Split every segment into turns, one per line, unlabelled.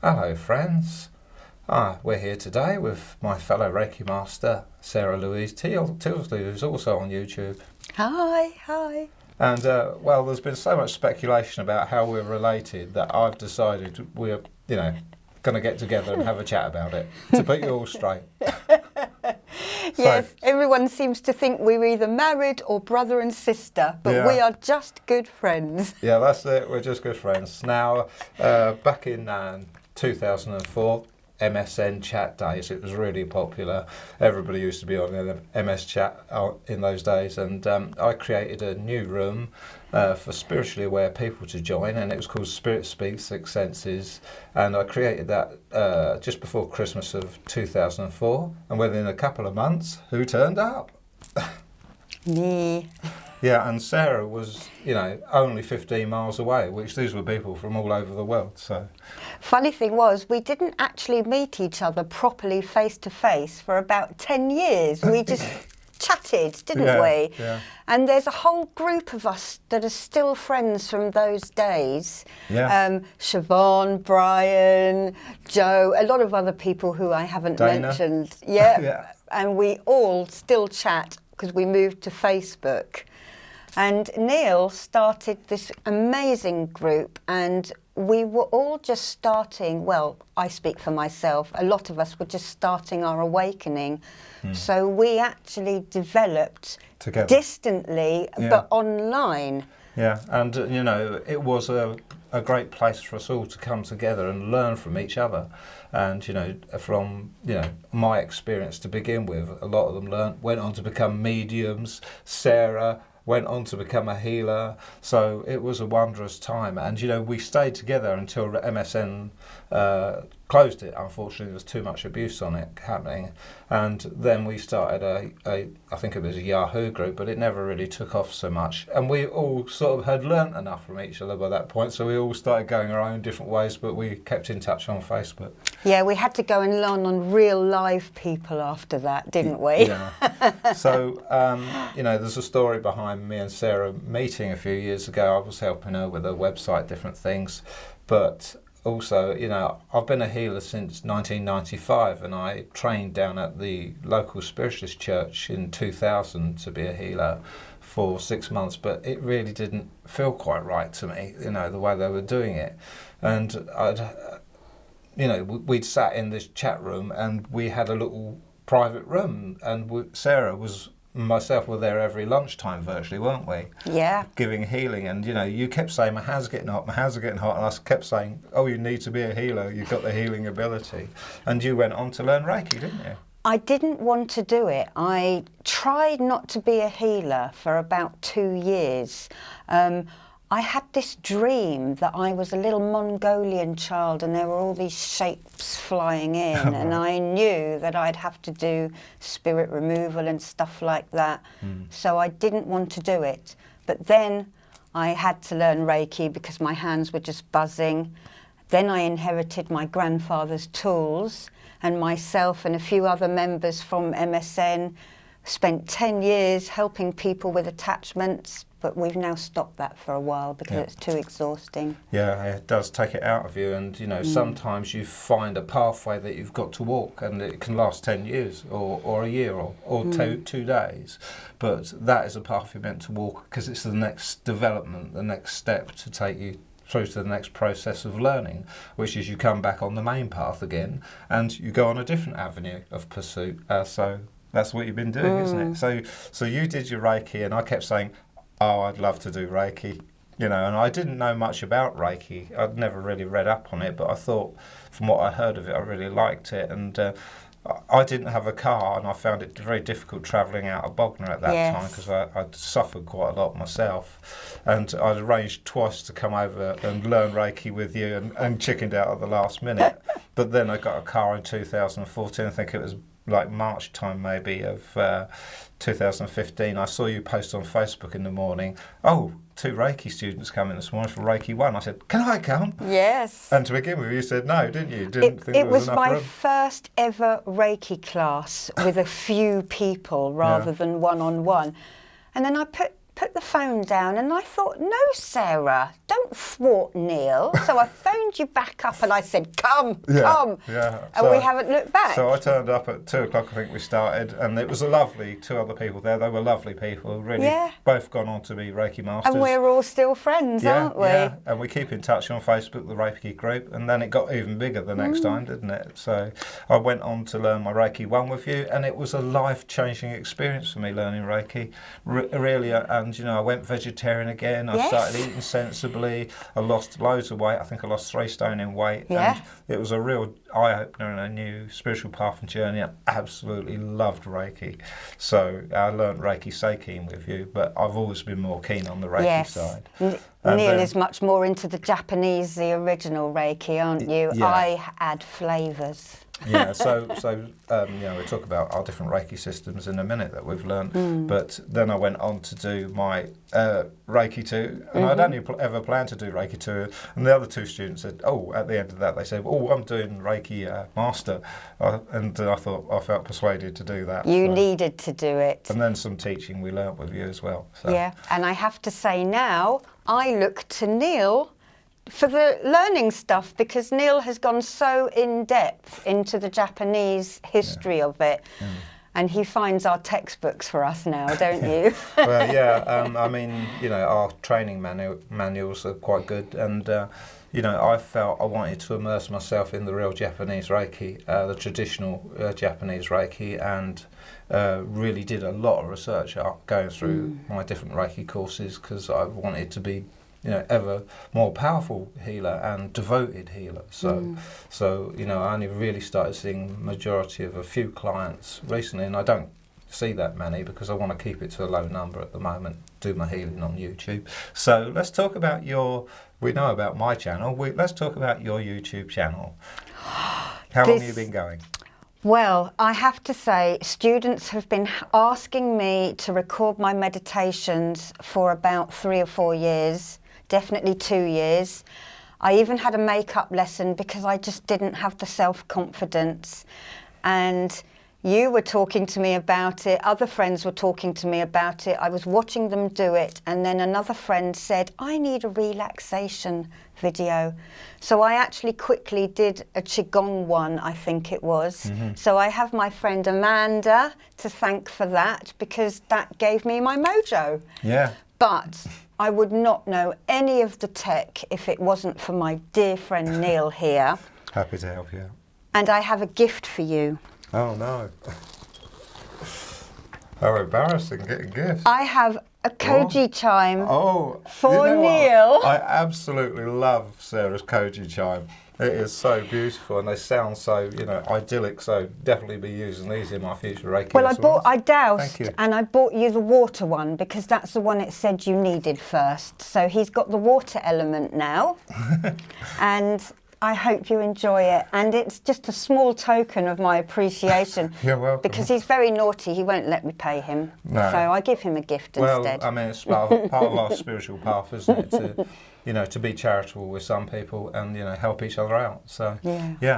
Hello friends, we're here today with my fellow Reiki Master, Sarah Louise Tilsley, who's also on YouTube.
Hi.
And well, there's been so much speculation about how we're related that I've decided we're, going to get together and have a chat about it, to put you all straight.
Yes, everyone seems to think we're either married or brother and sister, but we are just good friends.
Yeah, that's it, we're just good friends. Now, back in 2004, MSN chat days, it was really popular. Everybody used to be on MS chat in those days, and I created a new room for spiritually aware people to join, and it was called Spirit Speaks Six Senses, and I created that just before Christmas of 2004, and within a couple of months, who turned up?
Me.
Yeah, and Sarah was, only 15 miles away, which these were people from all over the world. So,
funny thing was, we didn't actually meet each other properly face to face for about 10 years. We just chatted, didn't we?
Yeah.
And there's a whole group of us that are still friends from those days.
Yeah.
Siobhan, Brian, Joe, a lot of other people who I haven't
Dana.
mentioned. Yeah.
Yeah.
And we all still chat because we moved to Facebook. And Neil started this amazing group, and we were all just starting, well, I speak for myself, a lot of us were just starting our awakening. So we actually developed
Together.
Distantly, but online.
Yeah, and it was a great place for us all to come together and learn from each other. And from my experience to begin with, a lot of them went on to become mediums. Sarah went on to become a healer, so it was a wondrous time. And we stayed together until MSN closed it. Unfortunately, there was too much abuse on it happening, and then we started I think it was a Yahoo group, but it never really took off so much. And we all sort of had learnt enough from each other by that point, so we all started going our own different ways, but we kept in touch on Facebook.
Yeah, we had to go and learn on real live people after that, didn't we?
Yeah. So, there's a story behind me and Sarah meeting a few years ago. I was helping her with her website, different things, but also, I've been a healer since 1995, and I trained down at the local spiritualist church in 2000 to be a healer for 6 months, but it really didn't feel quite right to me, the way they were doing it. And we'd sat in this chat room, and we had a little private room, and Sarah and myself were there every lunchtime virtually, weren't we?
Yeah.
Giving healing, and you kept saying, my hands are getting hot, and I kept saying, oh, you need to be a healer, you've got the healing ability. And you went on to learn Reiki, didn't you?
I didn't want to do it. I tried not to be a healer for about 2 years. I had this dream that I was a little Mongolian child and there were all these shapes flying in, and I knew that I'd have to do spirit removal and stuff like that. So I didn't want to do it. But then I had to learn Reiki because my hands were just buzzing. Then I inherited my grandfather's tools, and myself and a few other members from MSN spent 10 years helping people with attachments, but we've now stopped that for a while because it's too exhausting. Yeah,
it does take it out of you, and sometimes you find a pathway that you've got to walk, and it can last 10 years or a year or 2 days, but that is a path you're meant to walk because it's the next development, the next step to take you through to the next process of learning, which is you come back on the main path again and you go on a different avenue of pursuit. So that's what you've been doing, isn't it? So you did your Reiki, and I kept saying, oh, I'd love to do Reiki, and I didn't know much about Reiki. I'd never really read up on it, but I thought from what I heard of it, I really liked it. And I didn't have a car, and I found it very difficult travelling out of Bognor at that time because I'd suffered quite a lot myself. And I'd arranged twice to come over and learn Reiki with you and chickened out at the last minute. But then I got a car in 2014, I think it was like March time maybe of 2015. I saw you post on Facebook in the morning, 2 Reiki students coming this morning for Reiki 1. I said, can I come?
Yes.
And to begin with, you said no, didn't you? Didn't think there was enough
my
room.
first ever Reiki class with a few people rather than one-on-one. And then I put put the phone down and I thought, no, Sarah, don't thwart Neil. So I phoned you back up and I said, come.
Yeah.
And
So,
we haven't looked back.
So I turned up at 2 o'clock, I think we started, and it was a lovely 2 other people there. They were lovely people, really. Both gone on to be Reiki Masters.
And we're all still friends, aren't we?
Yeah, and we keep in touch on Facebook, the Reiki group, and then it got even bigger the next time, didn't it? So I went on to learn my Reiki 1 with you, and it was a life-changing experience for me learning Reiki, really. And, you know, I went vegetarian again. I started eating sensibly. I lost loads of weight. I think I lost 3 stone in weight. And it was a real eye-opener and a new spiritual path and journey. I absolutely loved Reiki. So I learned Reiki Seiki with you, but I've always been more keen on the Reiki side.
Neil is much more into the Japanese, the original Reiki, aren't you?
Yeah.
I add flavours.
Yeah, so you know, we'll talk about our different Reiki systems in a minute that we've learned. But then I went on to do my Reiki 2, and I'd only ever planned to do Reiki 2. And the other 2 students said, oh, at the end of that, they said, oh, I'm doing Reiki Master. And I thought, I felt persuaded to do that.
You needed to do it.
And then some teaching we learnt with you as well. So.
Yeah, and I have to say now, I look to Neil for the learning stuff, because Neil has gone so in depth into the Japanese history of it, and he finds our textbooks for us now, don't you?
Well, yeah, I mean, you know, our training manuals are quite good, and you know, I felt I wanted to immerse myself in the real Japanese Reiki, the traditional Japanese Reiki, and really did a lot of research going through my different Reiki courses, because I wanted to be, you know, ever more powerful healer and devoted healer. So you know, I only really started seeing majority of a few clients recently, and I don't see that many because I want to keep it to a low number at the moment, do my healing on YouTube. So let's talk about we know about my channel, let's talk about your YouTube channel. How long have you been going?
Well, I have to say, students have been asking me to record my meditations for about 3 or 4 years, definitely 2 years. I even had a makeup lesson because I just didn't have the self-confidence. And you were talking to me about it, other friends were talking to me about it, I was watching them do it, and then another friend said, I need a relaxation video. So I actually quickly did a Qigong one, I think it was. So I have my friend Amanda to thank for that, because that gave me my mojo.
Yeah.
But I would not know any of the tech if it wasn't for my dear friend Neil here.
Happy to help you out.
And I have a gift for you.
Oh no. How embarrassing, getting gifts.
I have a Koji chime for
you know
Neil.
What? I absolutely love Sarah's Koji chime. It is so beautiful, and they sound so, you know, idyllic. So definitely be using these in my future Reiki.
Well, I doused,
Thank you.
and I bought you the water one because that's the one it said you needed first. So he's got the water element now, and I hope you enjoy it. And it's just a small token of my appreciation.
You're welcome.
Because he's very naughty, he won't let me pay him.
No.
So I give him a gift instead.
Well, I mean, it's part of our spiritual path, isn't it? You know, to be charitable with some people and, you know, help each other out. So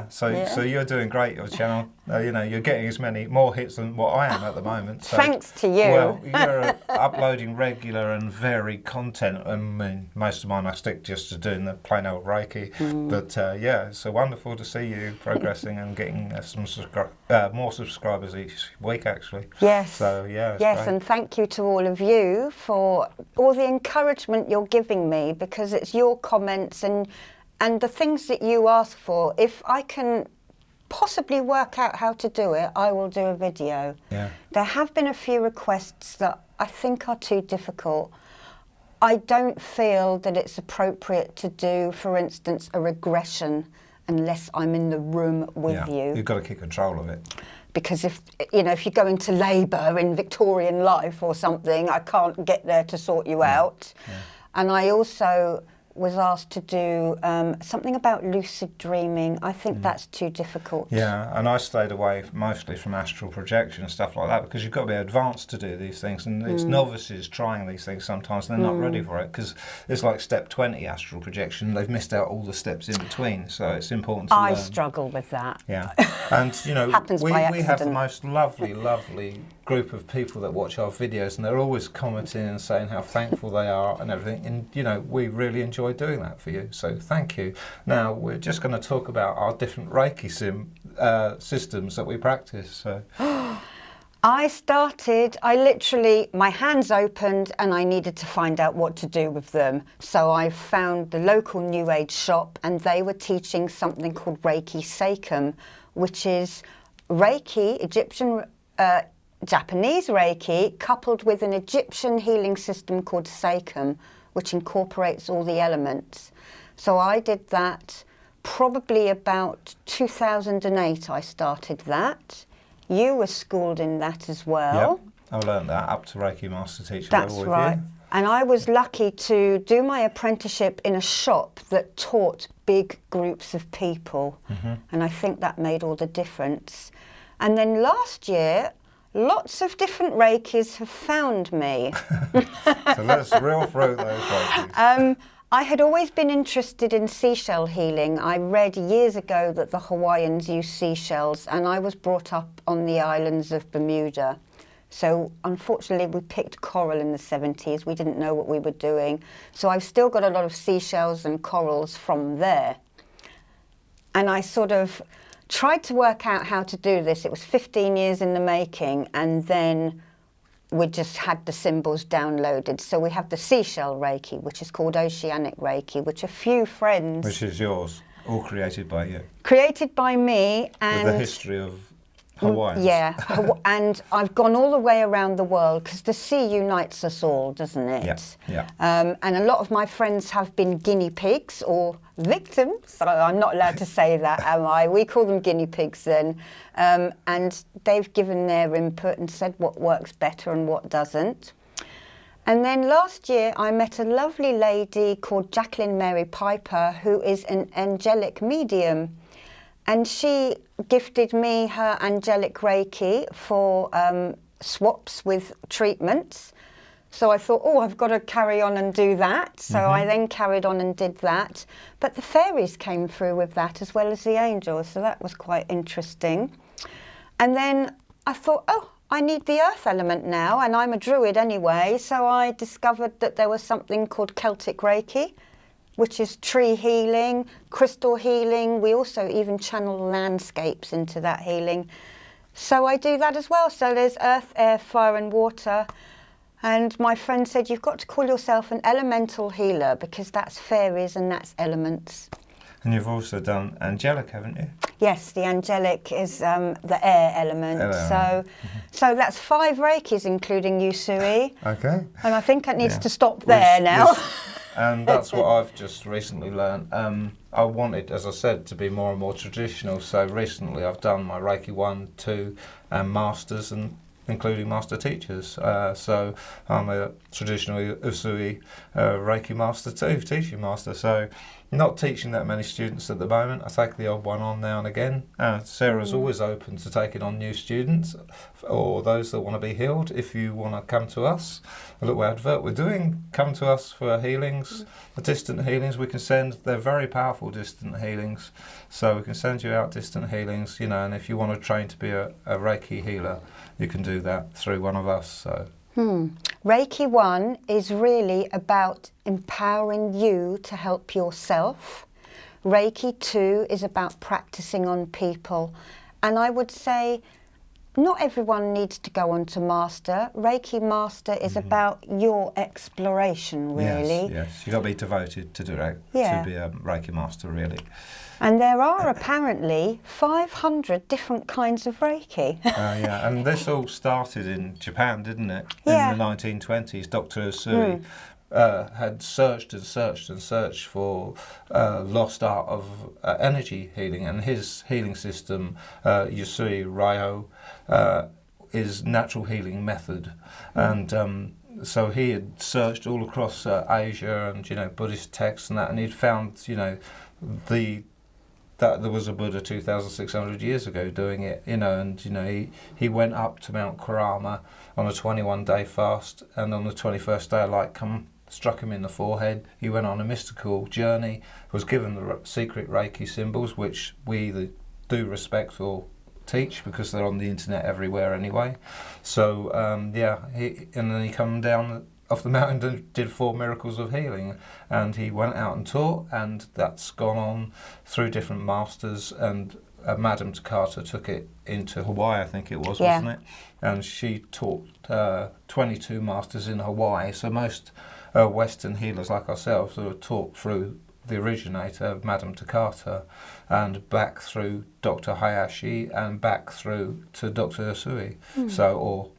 so you're doing great, your channel. You know, you're getting more hits than what I am at the moment. So,
thanks to you.
Well, you're uploading regular and varied content. I mean, most of mine I stick just to doing the plain old Reiki. But yeah, it's so wonderful to see you progressing and getting more subscribers each week, actually.
Yes.
So yeah.
Yes,
great.
and thank you to all of you for all the encouragement you're giving me, because it's your comments and the things that you ask for. If I can possibly work out how to do it, I will do a video.
Yeah.
There have been a few requests that I think are too difficult. I don't feel that it's appropriate to do, for instance, a regression unless I'm in the room with you.
You've got to keep control of it.
Because if you go into labour in Victorian life or something, I can't get there to sort you out. Yeah. And I also was asked to do something about lucid dreaming. I think that's too difficult.
Yeah, and I stayed away mostly from astral projection and stuff like that, because you've got to be advanced to do these things, and it's novices trying these things sometimes, and they're not ready for it, because it's like step 20 astral projection. They've missed out all the steps in between, so it's important to learn.
I struggle with that.
Yeah, and you know, we have the most lovely group of people that watch our videos, and they're always commenting and saying how thankful they are and everything. And you know, we really enjoy doing that for you. So thank you. Now we're just going to talk about our different Reiki systems that we practice. So.
I literally, my hands opened and I needed to find out what to do with them. So I found the local New Age shop, and they were teaching something called Reiki Systems, which is Reiki, Japanese Reiki, coupled with an Egyptian healing system called Systems, which incorporates all the elements. So I did that probably about 2008 I started that. You were schooled in that as well.
Yep, I learned that up to Reiki Master teacher
That's
level with
right.
you.
And I was lucky to do my apprenticeship in a shop that taught big groups of people. And I think that made all the difference. And then last year, lots of different Reikis have found me.
So let's reel through those Reikis.
I had always been interested in seashell healing. I read years ago that the Hawaiians use seashells, and I was brought up on the islands of Bermuda. So unfortunately we picked coral in the 70s. We didn't know what we were doing. So I've still got a lot of seashells and corals from there. And I sort of tried to work out how to do this. It was 15 years in the making, and then we just had the symbols downloaded. So we have the seashell Reiki, which is called Oceanic Reiki, which a few friends...
Which is yours, all created by you.
Created by me, and...
With the history of Hawaiians.
Yeah, and I've gone all the way around the world, because the sea unites us all, doesn't it?
Yeah.
And a lot of my friends have been guinea pigs or victims. So I'm not allowed to say that, am I? We call them guinea pigs then. And they've given their input and said what works better and what doesn't. And then last year I met a lovely lady called Jacqueline Mary Piper, who is an angelic medium. And she gifted me her angelic Reiki for swaps with treatments. So I thought, oh, I've got to carry on and do that. So I then carried on and did that. But the fairies came through with that as well as the angels. So that was quite interesting. And then I thought, oh, I need the earth element now. And I'm a druid anyway. So I discovered that there was something called Celtic Reiki, which is tree healing, crystal healing. We also even channel landscapes into that healing. So I do that as well. So there's earth, air, fire and water. And my friend said, you've got to call yourself an elemental healer, because that's fairies and that's elements.
And you've also done angelic, haven't you?
Yes, the angelic is the air element. So that's 5 Reikis, including Usui.
Okay.
And I think it needs to stop there now.
And that's what I've just recently learned. I wanted, as I said, to be more and more traditional. So recently I've done my Reiki 1, 2 and Masters, and including Master teachers. So I'm a traditional Usui Reiki Master too, teaching Master. So not teaching that many students at the moment. I take the odd one on now and again. Sarah's always open to taking on new students or those that want to be healed. If you want to come to us, a little advert we're doing, come to us for healings, the distant healings we can send. They're very powerful distant healings. So we can send you out distant healings, you know, and if you want to train to be a Reiki healer, you can do that through one of us. So.
Reiki 1 is really about empowering you to help yourself. Reiki 2 is about practicing on people. And I would say not everyone needs to go on to Master. Reiki Master is about your exploration, really.
Yes. You've got to be devoted to do it, to be a Reiki Master, really.
And there are apparently 500 different kinds of Reiki.
And this all started in Japan, didn't it?
Yeah.
In the 1920s, Dr. Usui had searched and searched and searched for lost art of energy healing, and his healing system, Usui Ryo, is natural healing method. And so he had searched all across Asia and, you know, Buddhist texts and that, and he'd found, you know, that there was a Buddha 2,600 years ago doing it, you know, and, you know, he went up to Mount Karama on a 21-day fast, and on the 21st day a light struck him in the forehead. He went on a mystical journey, was given the secret Reiki symbols, which we either do respect or teach because they're on the internet everywhere anyway. So and then he come down off the mountain and did 4 miracles of healing, and he went out and taught, and that's gone on through different masters, and Madame Takata took it into Hawaii, I think it was, wasn't it? And she taught 22 masters in Hawaii. So most Western healers like ourselves are taught through the originator, Madame Takata, and back through Dr. Hayashi, and back through to Dr. Usui. Or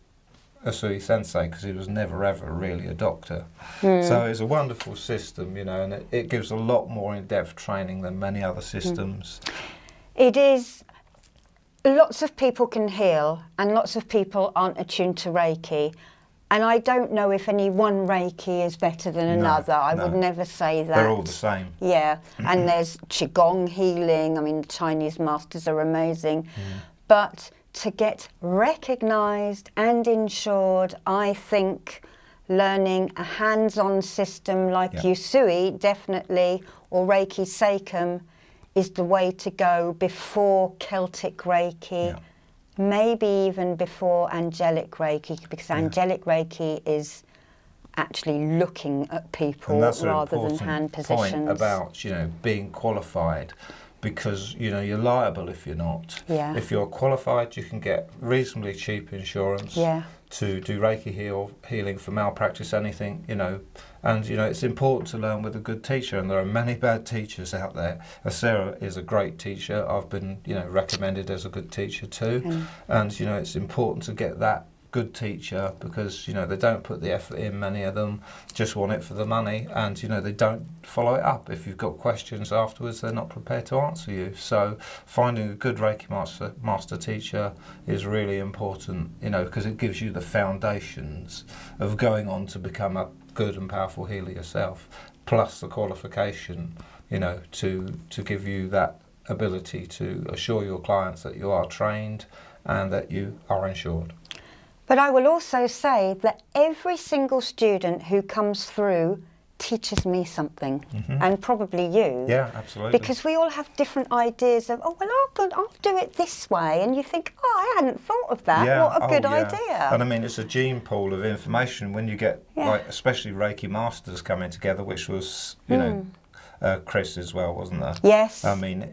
Usui Sensei, because he was never ever really a doctor. So it's a wonderful system, you know, and it gives a lot more in-depth training than many other systems.
It is. Lots of people can heal, and lots of people aren't attuned to Reiki. And I don't know if any one Reiki is better than another. I would never say that.
They're all the same.
Yeah, and there's Qigong healing. I mean, the Chinese masters are amazing. But to get recognised and insured, I think learning a hands-on system like Usui, definitely, or Reiki Seikam, is the way to go before Celtic Reiki, maybe even before Angelic Reiki, because Angelic Reiki is actually looking at people rather than hand positions.
Point about, you know, being qualified, because, you know, you're liable if you're not. If you're qualified, you can get reasonably cheap insurance to do Reiki healing for malpractice, anything, you know. And, you know, it's important to learn with a good teacher, and there are many bad teachers out there. Sarah is a great teacher. I've been, you know, recommended as a good teacher too. And, you know, it's important to get that good teacher, because, you know, they don't put the effort in, many of them just want it for the money, and, you know, they don't follow it up. If you've got questions afterwards, they're not prepared to answer you. So finding a good Reiki master teacher is really important, you know, because it gives you the foundations of going on to become a good and powerful healer yourself, plus the qualification, you know, to give you that ability to assure your clients that you are trained and that you are insured.
But I will also say that every single student who comes through teaches me something, and probably you.
Yeah, absolutely.
Because we all have different ideas of, oh, well, I'll do it this way. And you think, oh, I hadn't thought of that.
Yeah.
What a good idea.
And I mean, it's a gene pool of information when you get, like, especially Reiki Masters coming together, which was, you know, Chris as well, wasn't there?
Yes.
I mean,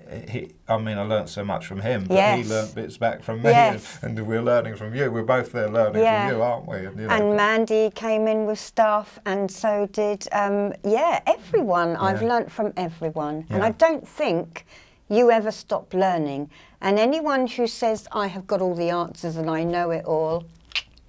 I learnt so much from him, but he learnt bits back from me, and we're learning from you. We're both there learning from you, aren't we? And, you know,
and Mandy came in with stuff, and so did, everyone. I've learnt from everyone. And I don't think you ever stop learning. And anyone who says, I have got all the answers and I know it all,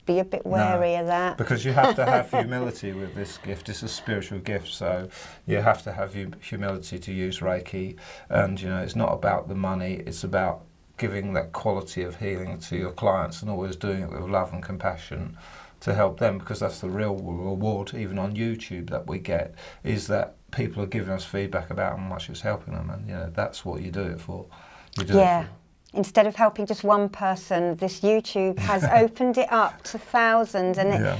be a bit wary of that.
Because you have to have humility with this gift. It's a spiritual gift, so you have to have humility to use Reiki. And, you know, it's not about the money, it's about giving that quality of healing to your clients, and always doing it with love and compassion to help them, because that's the real reward, even on YouTube, that we get, is that people are giving us feedback about how much it's helping them, and, you know, that's what you do it for. You do it for.
Instead of helping just one person, this YouTube has opened it up to thousands, and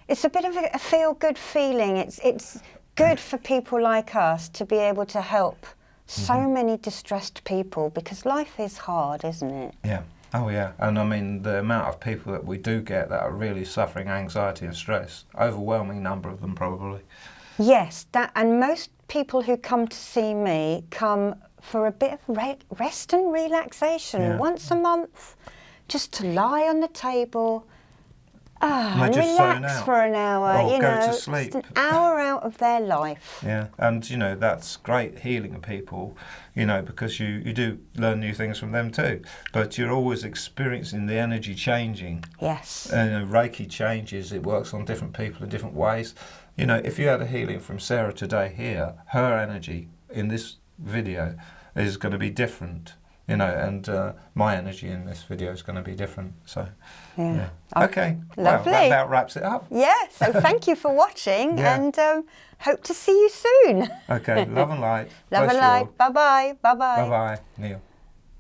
it's a bit of a feel-good feeling. It's good for people like us to be able to help so many distressed people, because life is hard, isn't it?
Yeah. Oh yeah, and I mean, the amount of people that we do get that are really suffering anxiety and stress, overwhelming number of them probably.
Yes, and most people who come to see me come for a bit of rest and relaxation once a month, just to lie on the table, and relax for an hour,
or
you
go
know,
to sleep.
Just an hour out of their life.
Yeah, and, you know, that's great healing people, you know, because you do learn new things from them too, but you're always experiencing the energy changing.
Yes.
And, you know, Reiki changes, it works on different people in different ways. You know, if you had a healing from Sarah today here, her energy in this video is going to be different, you know, and my energy in this video is going to be different. So, yeah. Okay.
Lovely.
Well, that raps it up.
Yeah, so thank you for watching, and hope to see you soon.
Okay, love and light.
Love and light. Bye-bye. Bye-bye.
Bye-bye, Neil.